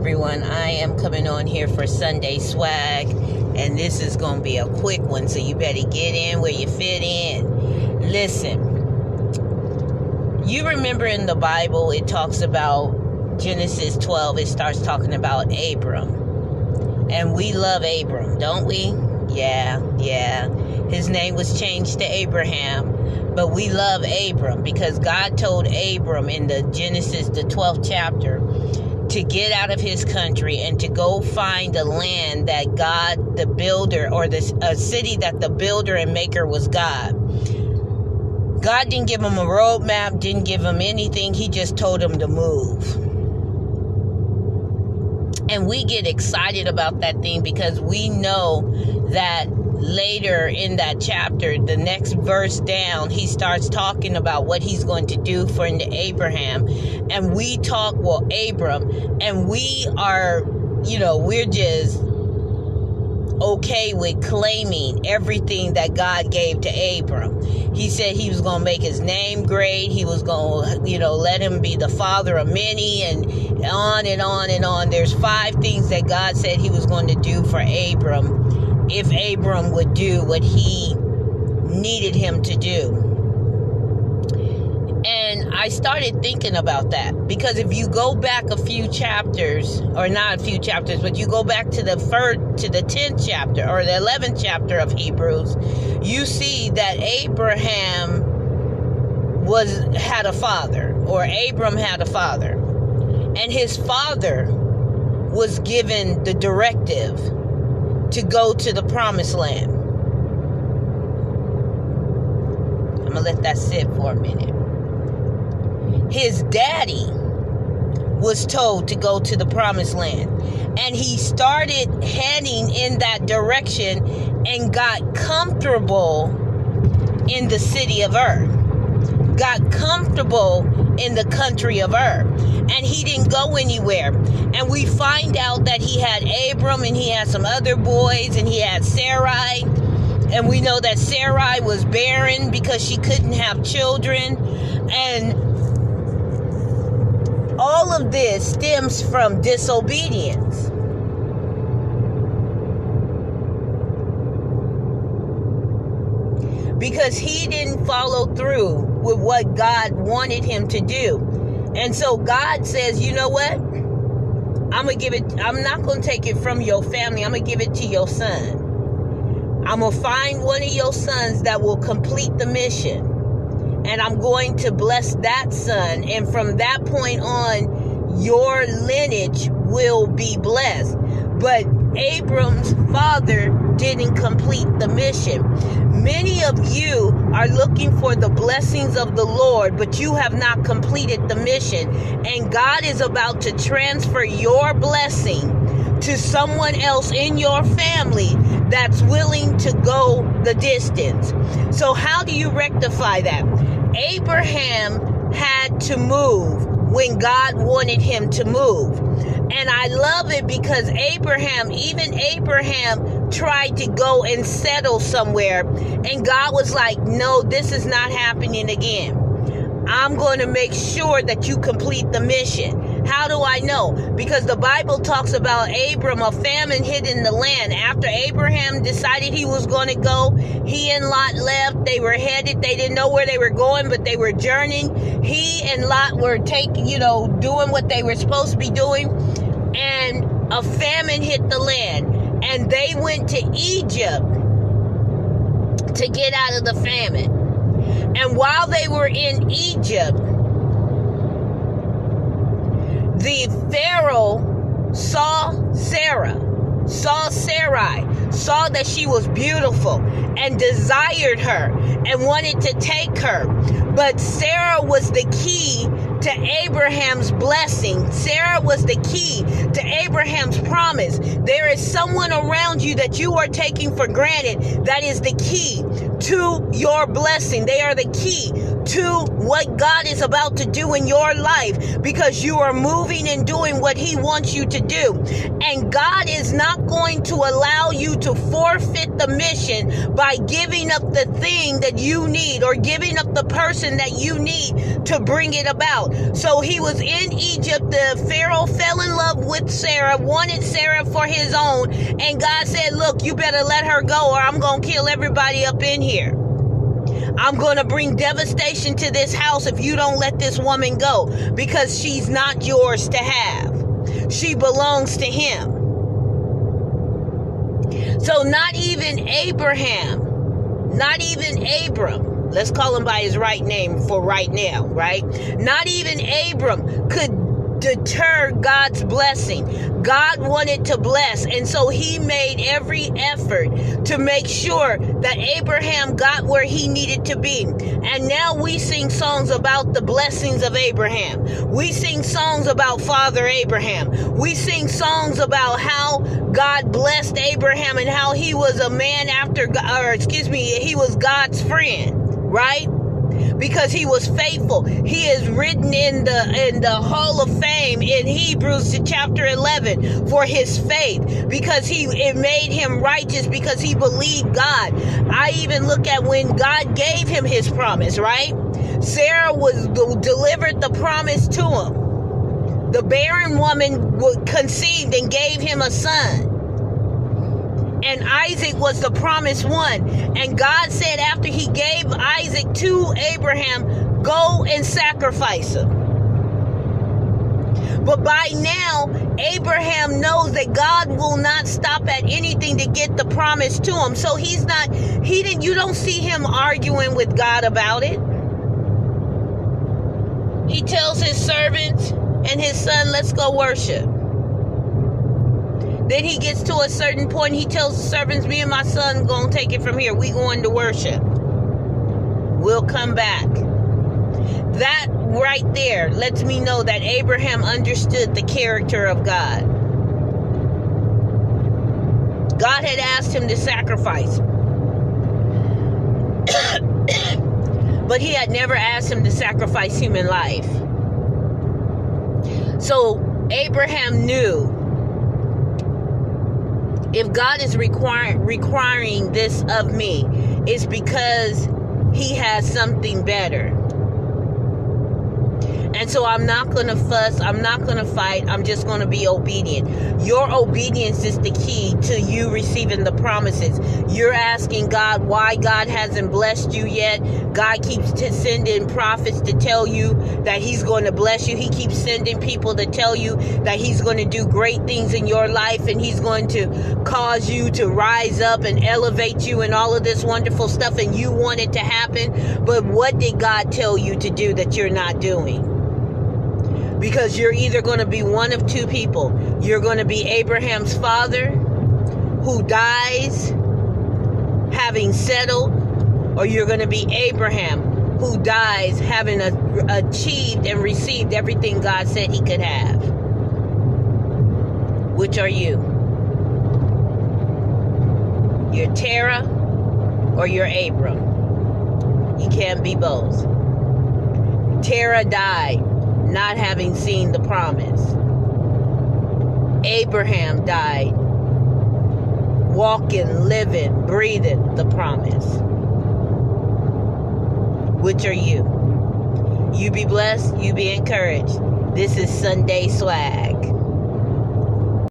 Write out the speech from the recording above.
everyone. I am coming on here for Sunday Swag, and this is going to be a quick one, so you better get in where you fit in. Listen, you remember in the Bible, it talks about Genesis 12, it starts talking about Abram. And we love Abram, don't we? Yeah. His name was changed to Abraham, but we love Abram because God told Abram in the Genesis, the 12th chapter, to get out of his country and to go find a land that God, the builder, or a city that the builder and maker was God. God didn't give him a roadmap, didn't give him anything. He just told him to move. And we get excited about that thing because we know that later in that chapter, the next verse down, he starts talking about what he's going to do for Abraham. And we talk, Abram, and we are, we're just okay with claiming everything that God gave to Abram. He said he was going to make his name great. He was going to, let him be the father of many, and on and on and on. There's 5 things that God said he was going to do for Abram if Abram would do what he needed him to do. And I started thinking about that because if you go back a few chapters, or not a few chapters, but you go back to the 10th chapter or the 11th chapter of Hebrews, you see that Abraham had a father, or Abram had a father, and his father was given the directive to go to the promised land. I'm gonna let that sit for a minute. His daddy was told to go to the promised land, and he started heading in that direction and got comfortable in the city of Ur, got comfortable in the country of Ur, and he didn't go anywhere. And we find out that he had Abram, and he had some other boys, and he had Sarai, and we know that Sarai was barren because she couldn't have children. And all of this stems from disobedience. Because he didn't follow through with what God wanted him to do. And so God says, you know what? I'm not going to take it from your family. I'm going to give it to your son. I'm going to find one of your sons that will complete the mission. And I'm going to bless that son. And from that point on, your lineage will be blessed. But Abram's father didn't complete the mission. Many of you are looking for the blessings of the Lord, but you have not completed the mission. And God is about to transfer your blessing to someone else in your family that's willing to go the distance. So how do you rectify that? Abraham had to move when God wanted him to move. And I love it because even Abraham tried to go and settle somewhere. And God was like, no, this is not happening again. I'm going to make sure that you complete the mission. How do I know? Because the Bible talks about Abram, a famine hit in the land. After Abraham decided he was going to go, he and Lot left. They were headed. They didn't know where they were going, but they were journeying. He and Lot were doing what they were supposed to be doing. And a famine hit the land. And they went to Egypt to get out of the famine. And while they were in Egypt, the Pharaoh saw Sarai, saw that she was beautiful and desired her and wanted to take her. But Sarah was the key to Abraham's blessing. Sarah was the key to Abraham's promise. There is someone around you that you are taking for granted that is the key to your blessing. They are the key to what God is about to do in your life, because you are moving and doing what he wants you to do. And God is not going to allow you to forfeit the mission by giving up the thing that you need or giving up the person that you need to bring it about. So he was in Egypt. The Pharaoh fell in love with Sarah, wanted Sarah for his own. And God said, look, you better let her go or I'm going to kill everybody up in here. I'm going to bring devastation to this house if you don't let this woman go, because she's not yours to have. She belongs to him. So not even Abraham, not even Abram, let's call him by his right name for right now, right? Not even Abram could deter God's blessing. God wanted to bless, and so he made every effort to make sure that Abraham got where he needed to be. And now we sing songs about the blessings of Abraham. We sing songs about Father Abraham. We sing songs about how God blessed Abraham and how he was a man after, he was God's friend, right? Because he was faithful. He is written in the Hall of Fame in Hebrews chapter 11 for his faith, because it made him righteous because he believed God. I even look at when God gave him his promise, right? Sarah delivered the promise to him. The barren woman conceived and gave him a son. And Isaac was the promised one. And God said after he gave Isaac to Abraham, go and sacrifice him. But by now, Abraham knows that God will not stop at anything to get the promise to him. So you don't see him arguing with God about it. He tells his servants and his son, let's go worship. Then he gets to a certain point. He tells the servants, me and my son going to take it from here. We going to worship. We'll come back. That right there lets me know that Abraham understood the character of God. God had asked him to sacrifice. But he had never asked him to sacrifice human life. So Abraham knew, if God is requiring this of me, it's because he has something better. And so I'm not going to fuss. I'm not going to fight. I'm just going to be obedient. Your obedience is the key to you receiving the promises. You're asking God why God hasn't blessed you yet. God keeps sending prophets to tell you that he's going to bless you. He keeps sending people to tell you that he's going to do great things in your life, and he's going to cause you to rise up and elevate you and all of this wonderful stuff, and you want it to happen. But what did God tell you to do that you're not doing? Because you're either going to be one of two people. You're going to be Abraham's father, who dies having settled, or you're going to be Abraham, who dies having achieved and received everything God said he could have. Which are you? You're Terah or you're Abram. You can't be both. Terah died not having seen the promise. Abraham died walking, living, breathing the promise. Which are you? You be blessed, you be encouraged. This is Sunday Swag.